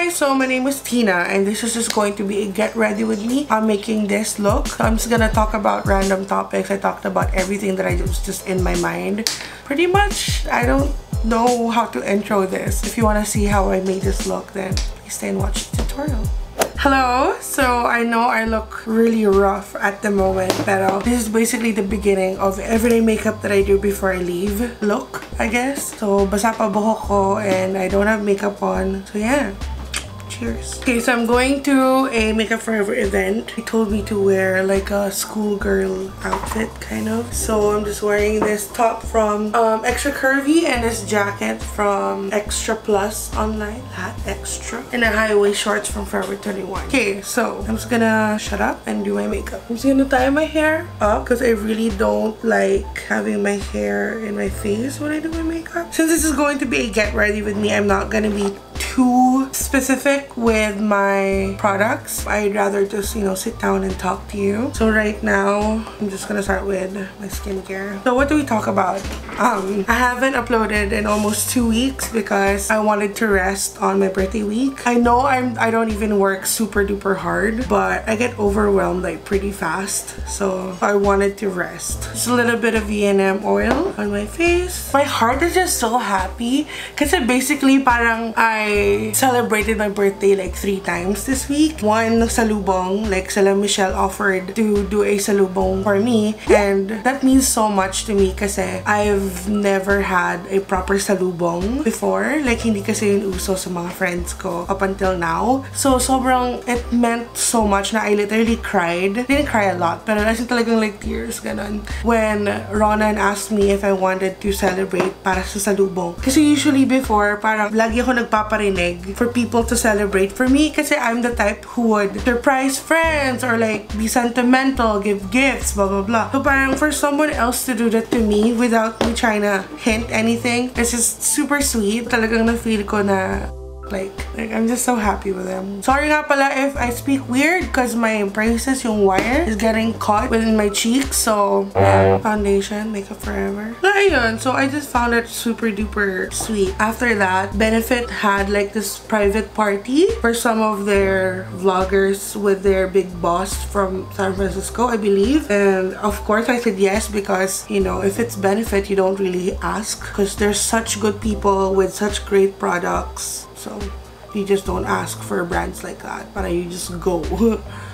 guys, so my name is Tina and this is just going to be a get ready with me. I'm making this look. So I'm just gonna talk about random topics. I talked about everything that I was just in my mind. Pretty much, I don't know how to intro this. If you want to see how I made this look, then please stay and watch the tutorial. Hello! So I know I look really rough at the moment, pero this is basically the beginning of everyday makeup that I do before I leave. Look, I guess. So basa pa buhok ko and I don't have makeup on. So yeah. Cheers. Okay, so I'm going to a Makeup Forever event. They told me to wear like a schoolgirl outfit kind of. So I'm just wearing this top from Extra Curvy and this jacket from Extra Plus online. Hat Extra. And a high-waist shorts from Forever 21. Okay, so I'm just gonna shut up and do my makeup. I'm just gonna tie my hair up because I really don't like having my hair in my face when I do my makeup. Since this is going to be a get ready with me, I'm not gonna be too specific with my products. I'd rather just, you know, sit down and talk to you. So right now, I'm just gonna start with my skincare. So what do we talk about? I haven't uploaded in almost 2 weeks because I wanted to rest on my birthday week. I know I don't even work super duper hard, but I get overwhelmed like pretty fast. So I wanted to rest. Just a little bit of V&M oil on my face. My heart is just so happy kasi basically parang I celebrated my birthday like 3 times this week. One salubong, like Sala Michelle offered to do a salubong for me, and that means so much to me kasi I've never had a proper salubong before. Like hindi kasi yung uso sa mga friends ko up until now. So sobrang it meant so much na I literally cried. Didn't cry a lot, pero as in talagang like tears ganon when Ronan asked me if I wanted to celebrate para sa salubong. Kasi usually before parang lagi ako nagpaparinig for people to celebrate for me kasi I'm the type who would surprise friends or like be sentimental, give gifts, blah blah blah. So parang for someone else to do that to me without me trying to hint anything, it's just super sweet. Talagang na-feel ko na like I'm just so happy with them. Sorry nga pala if I speak weird because my braces, yung wire, is getting caught within my cheeks. So yeah, foundation, Makeup Forever. So ayun, so I just found it super duper sweet. After that, Benefit had like this private party for some of their vloggers with their big boss from San Francisco, I believe. And of course I said yes because, you know, if it's Benefit, you don't really ask because there's such good people with such great products. So you just don't ask for brands like that, but you just go.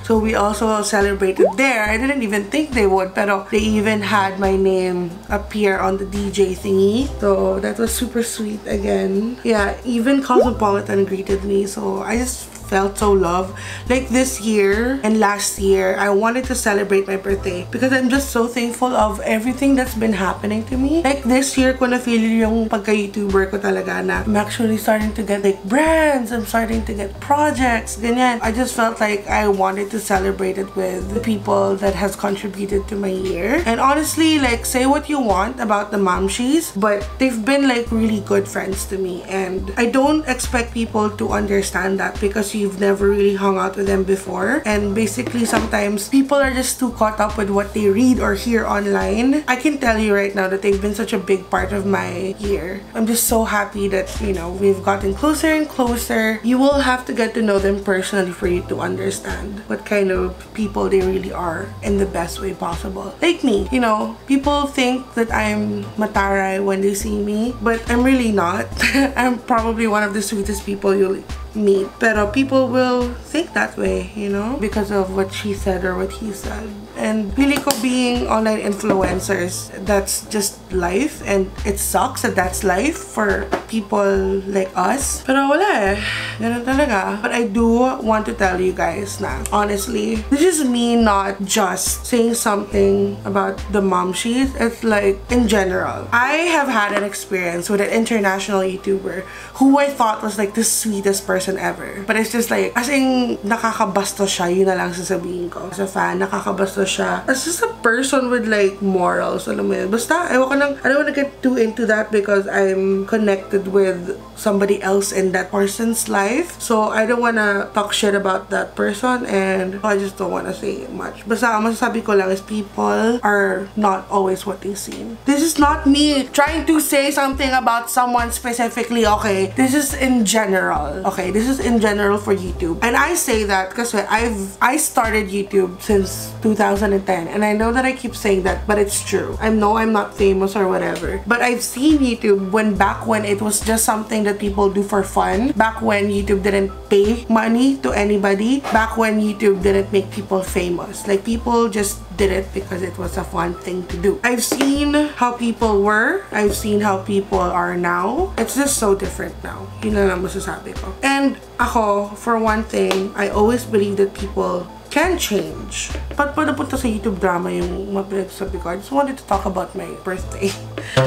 So we also celebrated there. I didn't even think they would, pero they even had my name appear on the DJ thingy. So that was super sweet again. Yeah, even Cosmopolitan greeted me, so I just felt so loved. Like this year and last year, I wanted to celebrate my birthday because I'm just so thankful of everything that's been happening to me. Like this year ko na feel yung pagka-YouTuber ko talaga na I'm actually starting to get like brands, I'm starting to get projects, ganyan. I just felt like I wanted to celebrate it with the people that has contributed to my year. And honestly, like say what you want about the Momshies, but they've been like really good friends to me, and I don't expect people to understand that because you've never really hung out with them before. And basically sometimes people are just too caught up with what they read or hear online. I can tell you right now that they've been such a big part of my year. I'm just so happy that, you know, we've gotten closer and closer. You will have to get to know them personally for you to understand what kind of people they really are in the best way possible. Like me, you know, people think that I'm mataray when they see me, but I'm really not. I'm probably one of the sweetest people you'll meet, pero people will think that way, you know, because of what she said or what he said. And pili ko being online influencers, that's just life, and it sucks that that's life for people like us. Pero wala eh, ganun talaga. But I do want to tell you guys na, honestly, this is me not just saying something about the Momshies. It's like, in general. I have had an experience with an international YouTuber who I thought was like the sweetest person ever. But it's just like, as in, nakakabastos siya, yun na lang sasabihin ko. As a fan, nakakabastos siya. As just a person with like morals, alam mo yun. Basta, I don't want to get too into that because I'm connected with somebody else in that person's life. So I don't want to talk shit about that person, and I just don't want to say much. Basta, ang masasabi ko lang is people are not always what they seem. This is not me trying to say something about someone specifically, okay? This is in general, okay? This is in general for YouTube. And I say that because I started YouTube since 2010. And I know that I keep saying that, but it's true. I know I'm not famous or whatever. But I've seen YouTube back when it was just something that people do for fun. Back when YouTube didn't pay money to anybody. Back when YouTube didn't make people famous. Like, people just did it because it was a fun thing to do. I've seen how people were. I've seen how people are now. It's just so different now. Yun na lang masasabi ko. And ako, for one thing, I always believe that people can change. But pag napunta sa YouTube drama yung mapinagsabi ko, I just wanted to talk about my birthday.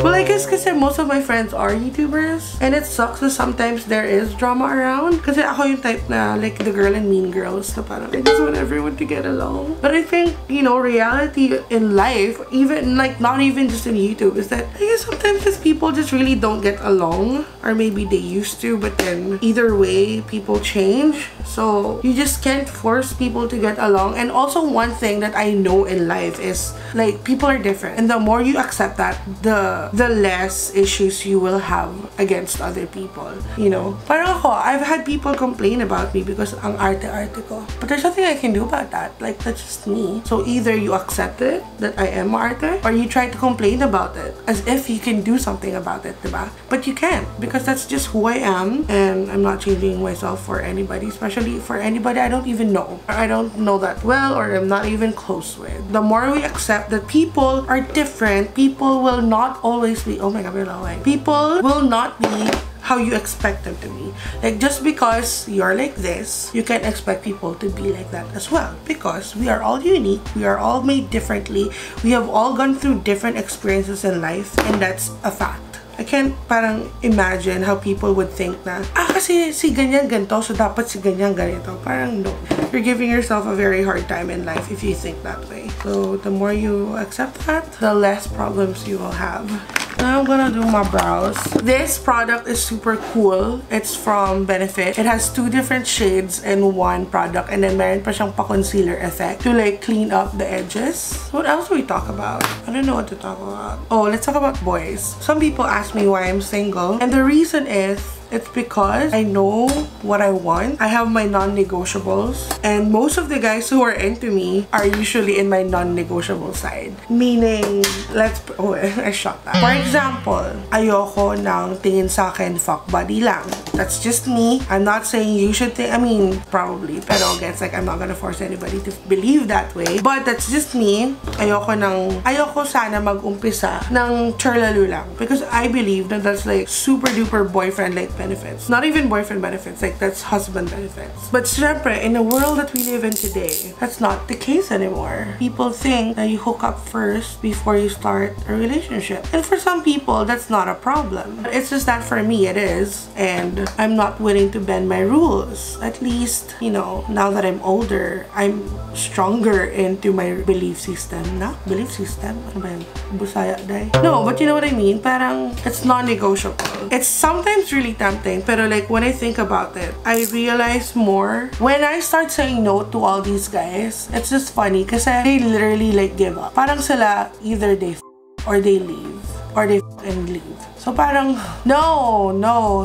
Well, I guess kasi most of my friends are YouTubers. And it sucks that sometimes there is drama around. Kasi ako yung type na, like, the girl in Mean Girls, na parang, I just want everyone to get along. But I think, you know, reality in life, even, like, not even just in YouTube, is that, I guess sometimes just people just really don't get along. Or maybe they used to, but then either way, people change. So, you just can't force people to get along. And also, one thing that I know in life is, like, people are different. And the more you accept that, the less issues you will have against other people. You know? Parang ako, I've had people complain about me because ang arte-arte ko. But there's nothing I can do about that. Like, that's just me. So either you accept it, that I am arte, or you try to complain about it as if you can do something about it, diba? But you can't, because that's just who I am, and I'm not changing myself for anybody, especially for anybody I don't even know. I don't know that well, or I'm not even close with. The more we accept that people are different, people will not always be, oh my god, people will not be how you expect them to be. Like, just because you're like this, you can't expect people to be like that as well, because we are all unique, we are all made differently, we have all gone through different experiences in life, and that's a fact. I can't parang imagine how people would think na, kasi si ganyan ganito, so dapat si ganyan ganito. Parang no. You're giving yourself a very hard time in life if you think that way. So the more you accept that, the less problems you will have. Now I'm gonna do my brows. This product is super cool. It's from Benefit. It has 2 different shades in one product, and then meron pa siyang pa-concealer effect to like clean up the edges. What else do we talk about? I don't know what to talk about. Oh, let's talk about boys. Some people ask me why I'm single, and the reason is it's because I know what I want. I have my non-negotiables, and most of the guys who are into me are usually in my non-negotiable side. Meaning, I shot that. For example, ayoko ng tingin sa akin fuck body lang. That's just me. I'm not saying you should think, I mean, probably, pero it's like I'm not gonna force anybody to believe that way. But that's just me. Ayoko sana mag-umpisa ng churlalu lang, because I believe that that's like super duper boyfriend like benefits. Not even boyfriend benefits, like that's husband benefits. But syempre, in the world that we live in today, that's not the case anymore. People think that you hook up first before you start a relationship. And for some people, that's not a problem. It's just that for me, it is. And I'm not willing to bend my rules. At least, you know, now that I'm older, I'm stronger into my belief system. Belief system? Ano ba yun? Busaya, day? No, but you know what I mean? Parang, it's non-negotiable. It's sometimes really tempting, pero like when I think about it, I realize more when I start saying no to all these guys. It's just funny kasi they literally like give up. Parang sila, either they or they leave, or they and leave. So parang, no,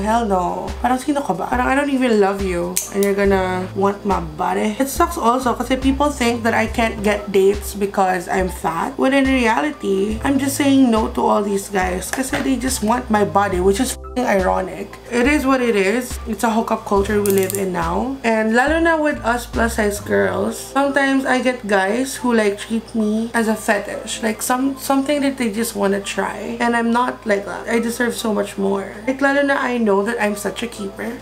hell no. Parang sino ka ba? Parang I don't even love you and you're gonna want my body. It sucks also kasi people think that I can't get dates because I'm fat. When in reality, I'm just saying no to all these guys kasi they just want my body, which is ironic. It is what it is. It's a hookup culture we live in now. And lalo na with us plus size girls, sometimes I get guys who like treat me as a fetish. Like something that they just want to try. And I'm not like that. I deserve so much more. Like lalo na I know that I'm such a keeper.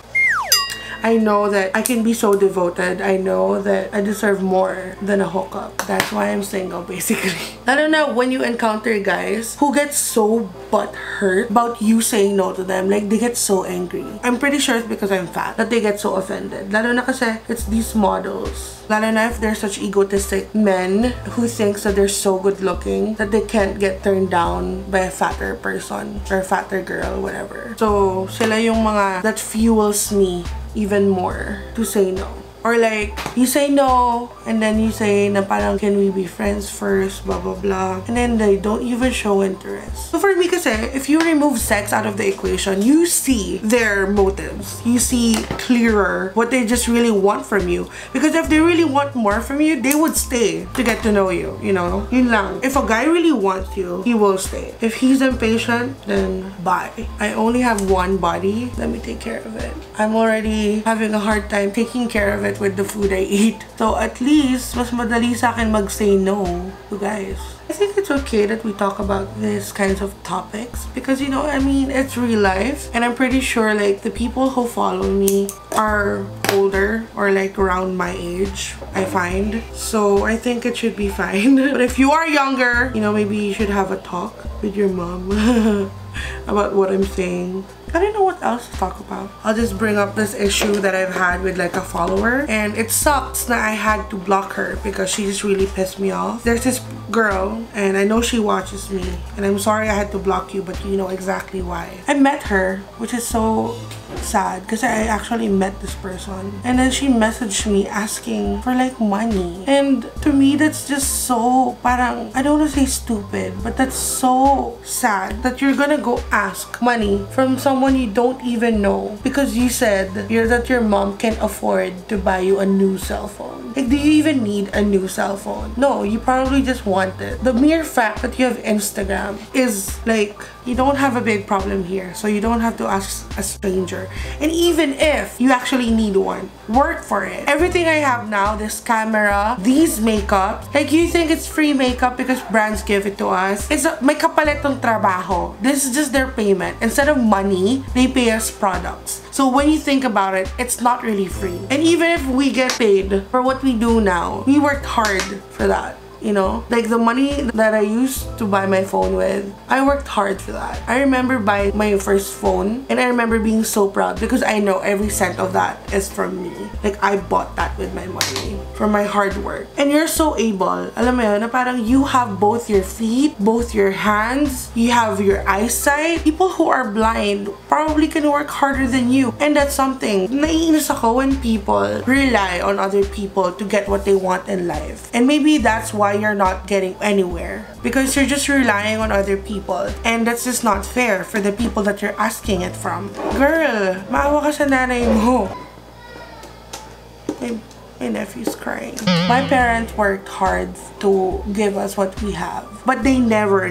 I know that I can be so devoted. I know that I deserve more than a hookup. That's why I'm single, basically. I don't know, when you encounter guys who get so butthurt about you saying no to them, like they get so angry. I'm pretty sure it's because I'm fat that they get so offended. Lalo na kasi it's these models. Lalo na if they're such egotistic men who thinks that they're so good looking that they can't get turned down by a fatter person or a fatter girl, whatever. So sila yung mga that fuels me even more to say no. Or like, you say no, and then you say na parang, can we be friends first, blah blah blah. And then they don't even show interest. So for me kasi, if you remove sex out of the equation, you see their motives. You see clearer what they just really want from you. Because if they really want more from you, they would stay to get to know you, you know? Yun lang. If a guy really wants you, he will stay. If he's impatient, then bye. I only have one body. Let me take care of it. I'm already having a hard time taking care of it with the food I eat. So at least, mas madali sa akin mag-say no to guys. I think it's okay that we talk about these kinds of topics because, you know, I mean, it's real life, and I'm pretty sure like the people who follow me are older or like around my age, I find. So I think it should be fine. But if you are younger, you know, maybe you should have a talk with your mom about what I'm saying. I don't know what else to talk about. I'll just bring up this issue that I've had with like a follower, and it sucks that I had to block her because she just really pissed me off. There's this girl, and I know she watches me, and I'm sorry I had to block you, but you know exactly why. I met her, which is so sad because I actually met this person, and then she messaged me asking for like money, and to me that's just so parang, I don't want to say stupid, but that's so sad that you're gonna go ask money from someone you don't even know because you said that your mom can afford to buy you a new cell phone. Like, do you even need a new cell phone? No, you probably just want it. The mere fact that you have Instagram is like, you don't have a big problem here, so you don't have to ask a stranger. And even if you actually need one, work for it. Everything I have now, this camera, these makeup, like you think it's free makeup because brands give it to us. It's may kapalit ng trabaho. This is just their payment. Instead of money, they pay us products. So when you think about it, it's not really free. And even if we get paid for what we do now, we worked hard for that. You know, like the money that I used to buy my phone with, I worked hard for that. I remember buying my first phone, and I remember being so proud because I know every cent of that is from me. Like, I bought that with my money, from my hard work. And you're so able, alam mo yun, na parang you have both your feet, both your hands, you have your eyesight. People who are blind probably can work harder than you. And that's something, naiinis ako when people rely on other people to get what they want in life. And maybe that's why you're not getting anywhere, because you're just relying on other people, and that's just not fair for the people that you're asking it from. Girl, maawa ka sa nanay mo. My nephew's crying. My parents worked hard to give us what we have, but they never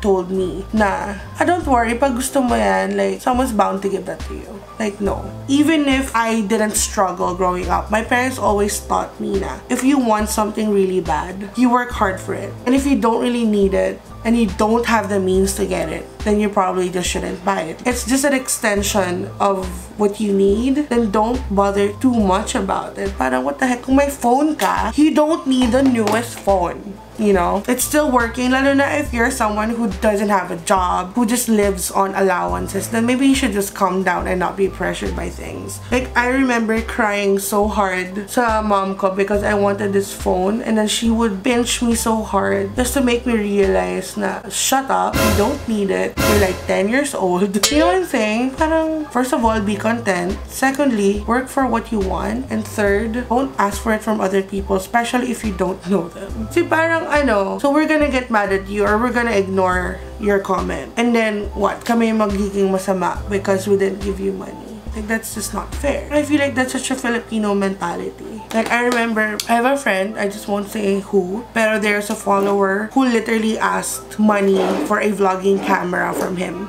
told me na, don't worry, pag gusto mo yan, like, someone's bound to give that to you. Like, no. Even if I didn't struggle growing up, my parents always taught me na, if you want something really bad, you work hard for it. And if you don't really need it, and you don't have the means to get it, then you probably just shouldn't buy it. It's just an extension of what you need, then don't bother too much about it. Parang, what the heck, kung may phone ka, you don't need the newest phone. You know, it's still working. Lalo na if you're someone who doesn't have a job, who just lives on allowances, then maybe you should just calm down and not be pressured by things. Like, I remember crying so hard sa mom ko because I wanted this phone, and then she would pinch me so hard just to make me realize na, shut up, you don't need it. You're like 10 years old. You know what I'm saying? Parang, first of all, be content. Secondly, work for what you want. And third, don't ask for it from other people, especially if you don't know them. See, parang, I know, so we're gonna get mad at you, or we're gonna ignore your comment, and then what, kami magiging masama because we didn't give you money. Like, that's just not fair. I feel like that's such a Filipino mentality. Like, I remember, I have a friend, I just won't say who, pero there's a follower who literally asked money for a vlogging camera from him.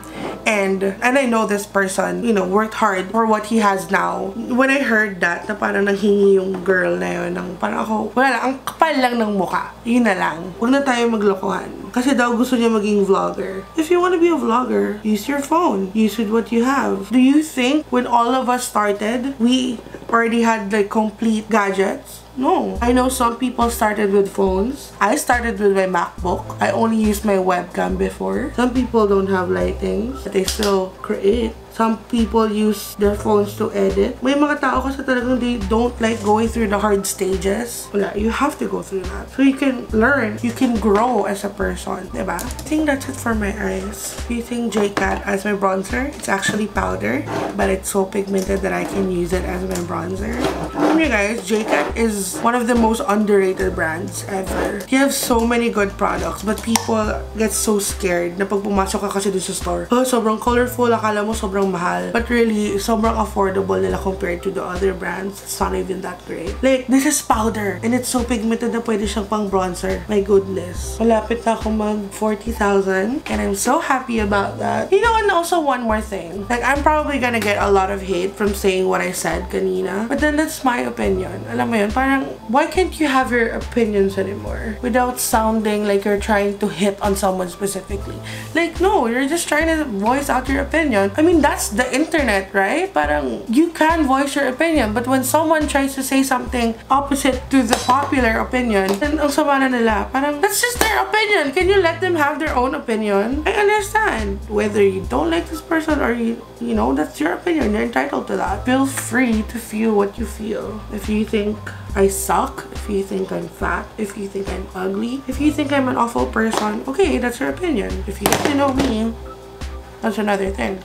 And I know this person, you know, worked hard for what he has now. When I heard that, na parang nanghingi yung girl na yun, ng parang ako, wala lang, ang kapal lang ng mukha. Yun na lang. Huwag na tayo maglokohan. Kasi daw gusto niya maging vlogger. If you want to be a vlogger, use your phone. Use with what you have. Do you think when all of us started, we already had like complete gadgets? No. I know some people started with phones. I started with my MacBook. I only used my webcam before. Some people don't have lightings, but they still create. Some people use their phones to edit. May mga tao kasi talagang they don't like going through the hard stages. Wala, you have to go through that. So you can learn, you can grow as a person, diba? I think that's it for my eyes. Using JCat as my bronzer. It's actually powder, but it's so pigmented that I can use it as my bronzer. You guys, JCat is one of the most underrated brands ever. You have so many good products, but people get so scared na pag pumasok ka kasi dun sa store. Oh, sobrang colorful, akala mo sobrang mahal. But really, sobrang affordable nila compared to the other brands. It's not even that great. Like, this is powder, and it's so pigmented na pwede siyang pang bronzer. My goodness. Malapit na ako mag 40,000, and I'm so happy about that. You know, and also one more thing. Like, I'm probably gonna get a lot of hate from saying what I said kanina, but then that's my opinion. Alam mo yun, parang, why can't you have your opinions anymore without sounding like you're trying to hit on someone specifically? Like, no, you're just trying to voice out your opinion. I mean, that's the internet, right? Parang, you can voice your opinion, but when someone tries to say something opposite to the popular opinion, then ang sama na nila. Parang, that's just their opinion. Can you let them have their own opinion? I understand. Whether you don't like this person or you know, that's your opinion. You're entitled to that. Feel free to feel what you feel. If you think I suck, if you think I'm fat, if you think I'm ugly, if you think I'm an awful person, okay, that's your opinion. If you get to know me, that's another thing.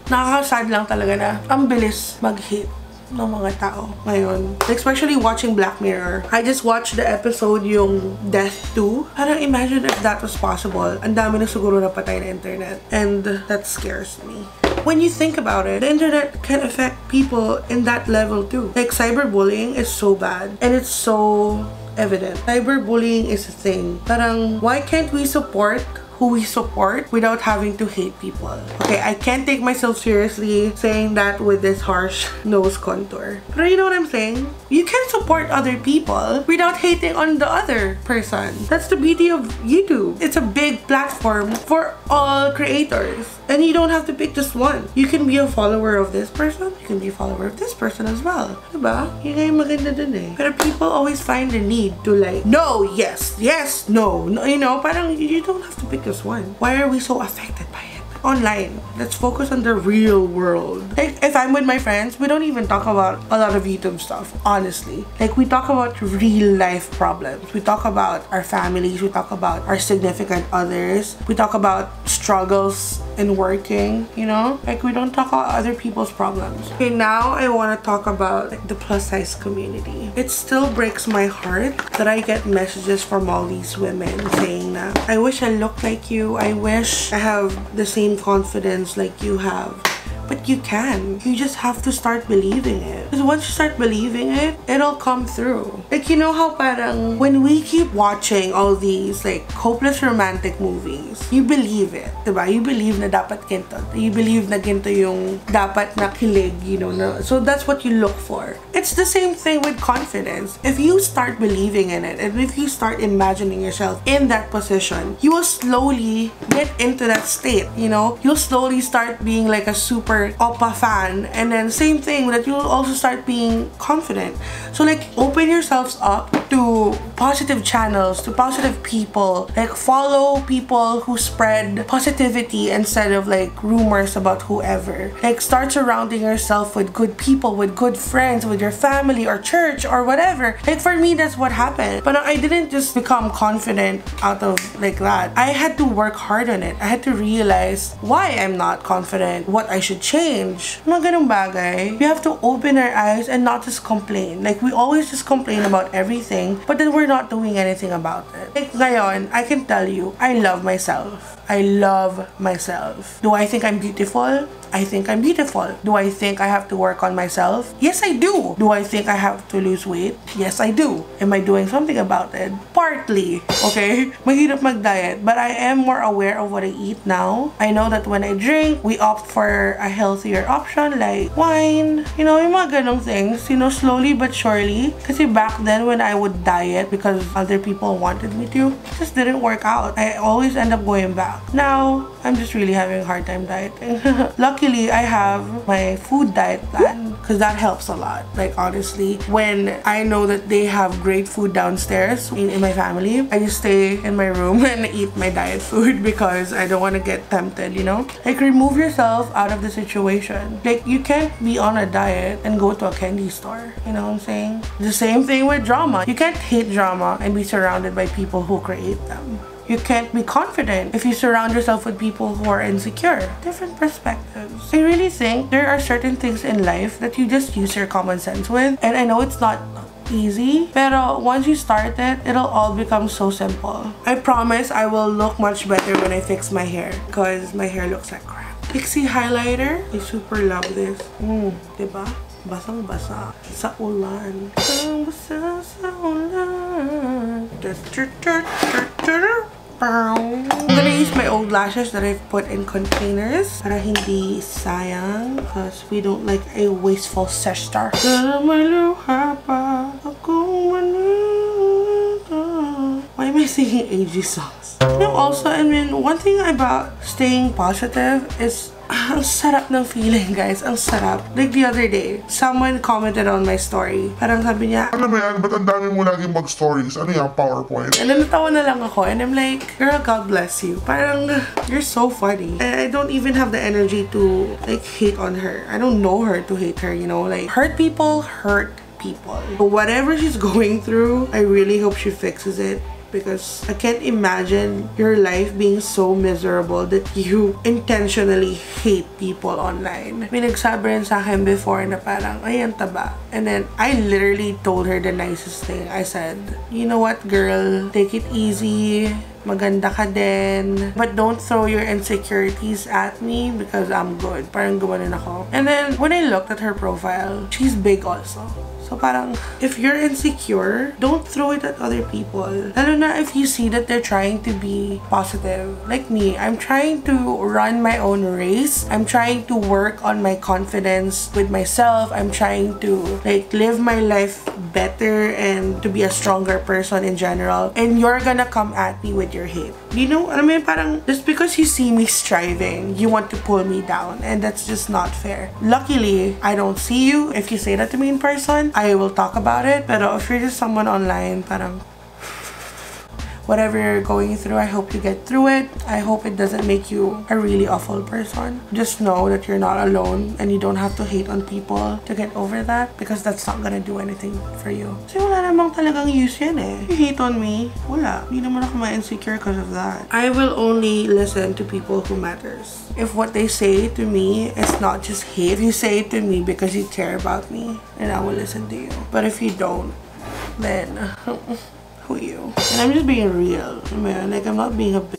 Nakaka-sad lang talaga na ang bilis mag-hate ng mga tao ngayon. Especially watching Black Mirror. I just watched the episode yung Death 2. Parang imagine if that was possible. Ang dami na siguro napatay na internet. And that scares me. When you think about it, the internet can affect people in that level too. Like, cyberbullying is so bad. And it's so evident. Cyberbullying is a thing. Parang, why can't we support who we support without having to hate people? Okay, I can't take myself seriously saying that with this harsh nose contour. But you know what I'm saying? You can support other people without hating on the other person. That's the beauty of YouTube. It's a big platform for all creators. And you don't have to pick just one. You can be a follower of this person. You can be a follower of this person as well. Diba? Yun nga yung maganda dun eh. Pero people always find the need to like, no, yes, yes, no. No, you know, parang you don't have to pick just one. Why are we so affected by it? Online. Let's focus on the real world. Like, if I'm with my friends, we don't even talk about a lot of YouTube stuff, honestly. Like, we talk about real life problems. We talk about our families. We talk about our significant others. We talk about struggles in working, you know? Like, we don't talk about other people's problems. Okay, now I want to talk about like, the plus size community. It still breaks my heart that I get messages from all these women saying that, I wish I looked like you. I wish I have the same confidence like you have. But you can. You just have to start believing it. Because once you start believing it, it'll come through. Like, you know how parang when we keep watching all these like hopeless romantic movies, you believe it, diba? You believe na dapat ginto. You believe na ginto yung dapat na kilig, you know. Na, so that's what you look for. It's the same thing with confidence. If you start believing in it, and if you start imagining yourself in that position, you will slowly get into that state, you know? You'll slowly start being like a super oppa fan, and then same thing that you'll also start being confident. So like, open yourselves up to positive channels, to positive people. Like, follow people who spread positivity instead of like rumors about whoever. Like, start surrounding yourself with good people, with good friends, with your family or church or whatever. Like, for me, that's what happened. But I didn't just become confident out of like that. I had to work hard on it. I had to realize why I'm not confident, what I should change. Mga ganung bagay. We have to open our eyes and not just complain. Like, we always just complain about everything, but then we're not doing anything about it. Like, ngayon, I can tell you, I love myself. I love myself. Do I think I'm beautiful? I think I'm beautiful. Do I think I have to work on myself? Yes, I do. Do I think I have to lose weight? Yes, I do. Am I doing something about it? Partly. Okay? Mahirap mag-diet, but I am more aware of what I eat now. I know that when I drink, we opt for a healthier option like wine. You know, yung mga ganong things. You know, slowly but surely. Kasi back then when I would diet because other people wanted me to, it just didn't work out. I always end up going back. Now, I'm just really having a hard time dieting. Lucky luckily, I have my food diet plan because that helps a lot. Like, honestly, when I know that they have great food downstairs in my family, I just stay in my room and eat my diet food because I don't want to get tempted, you know? Like, remove yourself out of the situation. Like, you can't be on a diet and go to a candy store. You know what I'm saying? The same thing with drama. You can't hate drama and be surrounded by people who create them. You can't be confident if you surround yourself with people who are insecure. Different perspectives. I really think there are certain things in life that you just use your common sense with. And I know it's not easy, pero once you start it, it'll all become so simple. I promise I will look much better when I fix my hair because my hair looks like crap. Pixie highlighter. I super love this. Diba? Basang-basa sa ulan. Basang-basa sa ulan. I'm gonna use my old lashes that I've put in containers para hindi sayang because we don't like a wasteful sister. Why am I singing AG songs? You know, also, I mean, one thing about staying positive is ang sarap ng feeling, guys. Ang sarap. Like the other day, someone commented on my story. Parang sabi niya, ano ba yan? Ba't ang dami mo laging mag-stories? Ano yan? PowerPoint? And then natawa na lang ako. And I'm like, girl, God bless you. Parang, you're so funny. And I don't even have the energy to, like, hate on her. I don't know her to hate her, you know? Like, hurt people hurt people. But whatever she's going through, I really hope she fixes it. Because I can't imagine your life being so miserable that you intentionally hate people online. May nagsabi rin sa akin before na parang, ay, ang taba. And then, I literally told her the nicest thing. I said, you know what, girl? Take it easy. Maganda ka din. But don't throw your insecurities at me because I'm good. Parang gumanon ako. And then, when I looked at her profile, she's big also. So parang, if you're insecure, don't throw it at other people. Lalo na if you see that they're trying to be positive. Like me, I'm trying to run my own race. I'm trying to work on my confidence with myself. I'm trying to like live my life better and to be a stronger person in general. And you're gonna come at me with your hate. You know, I mean, parang just because you see me striving, you want to pull me down. And that's just not fair. Luckily, I don't see you. If you say that to me in person, I will talk about it. Pero if you're just someone online, parang whatever you're going through, I hope you get through it. I hope it doesn't make you a really awful person. Just know that you're not alone and you don't have to hate on people to get over that because that's not gonna do anything for you. Kasi wala namang talagang use yan eh. You hate on me, wala. Hindi naman ako ma-insecure because of that. I will only listen to people who matters. If what they say to me is not just hate, if you say it to me because you care about me, then I will listen to you. But if you don't, then who you? And I'm just being real, man. Like, I'm not being a bitch.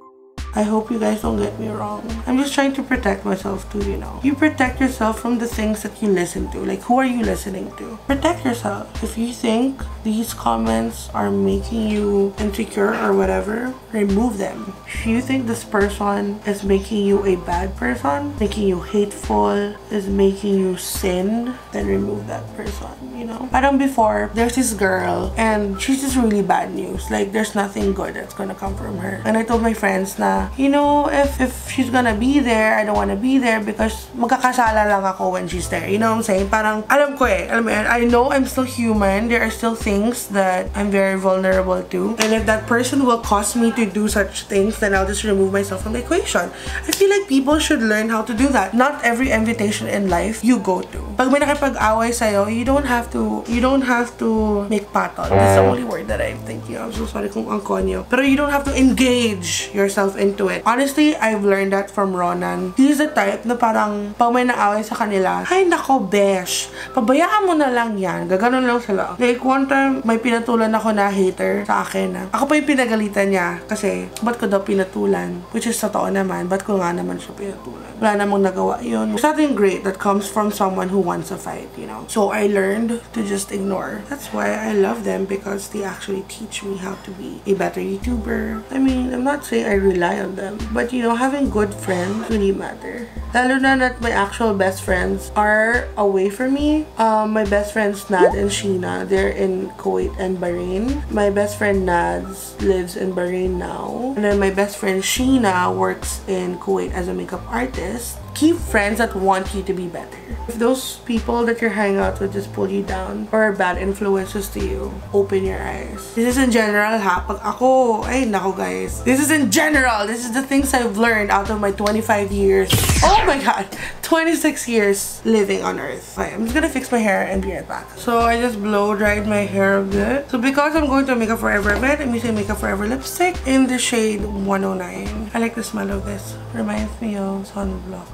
I hope you guys don't get me wrong. I'm just trying to protect myself too, you know. You protect yourself from the things that you listen to. Like, who are you listening to? Protect yourself. If you think these comments are making you insecure or whatever, remove them. If you think this person is making you a bad person, making you hateful, is making you sin, then remove that person, you know. Parang before, there's this girl and she's just really bad news. Like, there's nothing good that's gonna come from her. And I told my friends na, you know, if she's gonna be there, I don't wanna be there because magkakasala lang ako when she's there. You know what I'm saying? Parang, alam ko eh, alam mo yun, I know I'm still human. There are still things that I'm very vulnerable to. And if that person will cause me to do such things, then I'll just remove myself from the equation. I feel like people should learn how to do that. Not every invitation in life you go to. Pag may nakipag-away sa'yo, you don't have to make patol. That's the only word that I'm thinking. I'm so sorry kung ang konyo. Pero you don't have to engage yourself into it. Honestly, I've learned that from Ronan. He's the type na parang pag may naaway sa kanila, ay nako besh, pabayaan mo na lang yan. Gaganon lang sila. Like one time, may pinatulan ako na hater sa akin. Ako pa yung pinagalitan niya kasi ba't ko daw pinatulan? Which is totoo naman. Ba't ko nga naman siya pinatulan? Wala namang nagawa yun. There's nothing great that comes from someone who wants a fight, you know? So I learned to just ignore. That's why I love them because they actually teach me how to be a better YouTuber. I mean, I'm not saying I rely on them, but you know, having good friends really matter. Lalo na that my actual best friends are away from me. My best friends Nad and Sheena, they're in Kuwait and Bahrain. My best friend Nads lives in Bahrain now. And then my best friend Sheena works in Kuwait as a makeup artist. Keep friends that want you to be better. If those people that you're hanging out with just pull you down or are bad influences to you, open your eyes. This is in general ha. Pag ako, ay nako guys. This is in general. This is the things I've learned out of my 25 years. Oh my god. 26 years living on earth. Okay, I'm just gonna fix my hair and be right back. So I just blow dried my hair a bit. So because I'm going to Makeup Forever event, I'm using Makeup Forever lipstick in the shade 109. I like the smell of this. Reminds me of sunblock.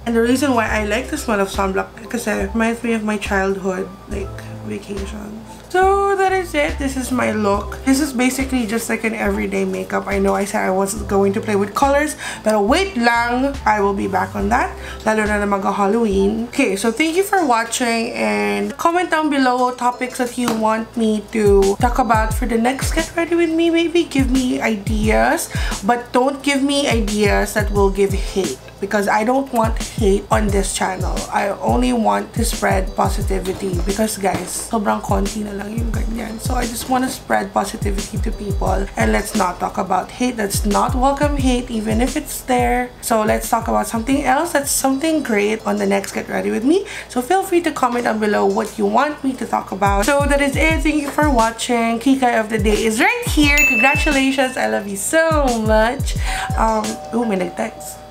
And the reason why I like the smell of sunblock because it reminds me of my childhood, like vacations. So that is it. This is my look. This is basically just like an everyday makeup. I know I said I wasn't going to play with colors, but wait lang, I will be back on that. Lalo na mag-Halloween. Okay, so thank you for watching and comment down below topics that you want me to talk about for the next Get Ready With Me. Maybe give me ideas, but don't give me ideas that will give hate. Because I don't want hate on this channel. I only want to spread positivity because guys, sobrang konti na lang yung ganyan. So I just want to spread positivity to people and let's not talk about hate. Let's not welcome hate even if it's there. So let's talk about something else that's something great on the next Get Ready With Me. So feel free to comment down below what you want me to talk about. So that is it. Thank you for watching. Kikay of the day is right here. Congratulations. I love you so much. Oh, may nag-text.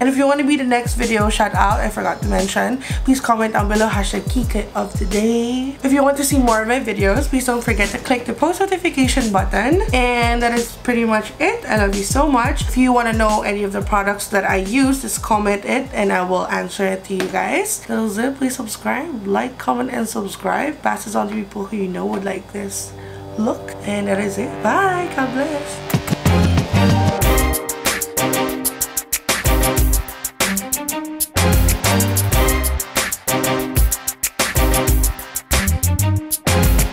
And if you want to be the next video shout out, I forgot to mention, please comment down below #Kikay of the day. If you want to see more of my videos, please don't forget to click the post notification button. And that is pretty much it. I love you so much. If you want to know any of the products that I use, just comment it and I will answer it to you guys. That was it. Please subscribe, like, comment, and subscribe. Pass this on to people who you know would like this look. And that is it. Bye. God bless.